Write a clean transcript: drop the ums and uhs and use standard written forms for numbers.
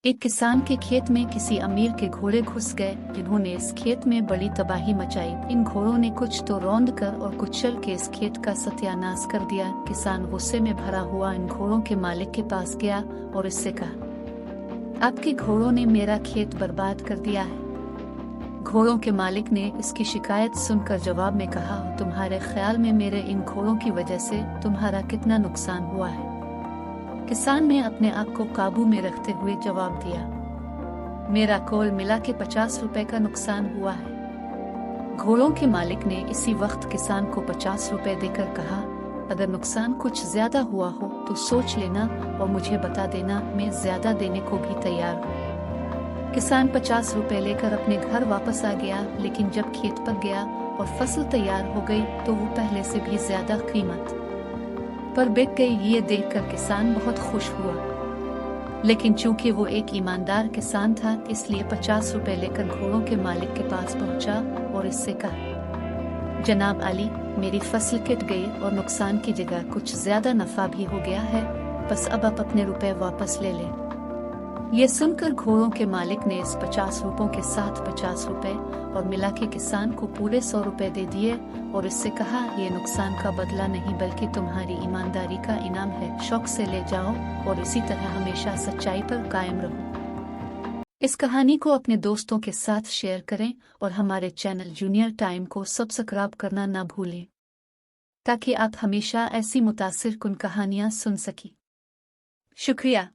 एक किसान के खेत में किसी अमीर के घोड़े घुस गए, जिन्होंने इस खेत में बड़ी तबाही मचाई। इन घोड़ों ने कुछ तो रौंद कर और कुछ चल के इस खेत का सत्यानाश कर दिया। किसान गुस्से में भरा हुआ इन घोड़ों के मालिक के पास गया और इससे कहा, आपके घोड़ों ने मेरा खेत बर्बाद कर दिया है। घोड़ों के मालिक ने इसकी शिकायत सुनकर जवाब में कहा, तुम्हारे ख्याल में मेरे इन घोड़ों की वजह से तुम्हारा कितना नुकसान हुआ है? किसान ने अपने आप को काबू में रखते हुए जवाब दिया, मेरा कुल मिला के 50 रुपए का नुकसान हुआ है। घोड़ों के मालिक ने इसी वक्त किसान को 50 रुपए देकर कहा, अगर नुकसान कुछ ज्यादा हुआ हो तो सोच लेना और मुझे बता देना, मैं ज्यादा देने को भी तैयार हूँ। किसान 50 रुपए लेकर अपने घर वापस आ गया, लेकिन जब खेत पक गया और फसल तैयार हो गई तो वो पहले से भी ज्यादा कीमत पर बिक गई। ये देखकर किसान बहुत खुश हुआ, लेकिन चूंकि वो एक ईमानदार किसान था, इसलिए 50 रुपए लेकर घोड़ों के मालिक के पास पहुंचा और इससे कहा, जनाब अली, मेरी फसल कट गई और नुकसान की जगह कुछ ज्यादा नफा भी हो गया है, बस अब आप अपने रुपए वापस ले लें। ये सुनकर घोड़ों के मालिक ने इस 50 रुपयों के साथ 50 रुपए और मिला के किसान को पूरे 100 रुपए दे दिए और इससे कहा, ये नुकसान का बदला नहीं बल्कि तुम्हारी ईमानदारी का इनाम है। शौक से ले जाओ और इसी तरह हमेशा सच्चाई पर कायम रहो। इस कहानी को अपने दोस्तों के साथ शेयर करें और हमारे चैनल जूनियर टाइम को सब्सक्राइब करना ना भूलें, ताकि आप हमेशा ऐसी मुतासिर कुन कहानियां सुन सकें। शुक्रिया।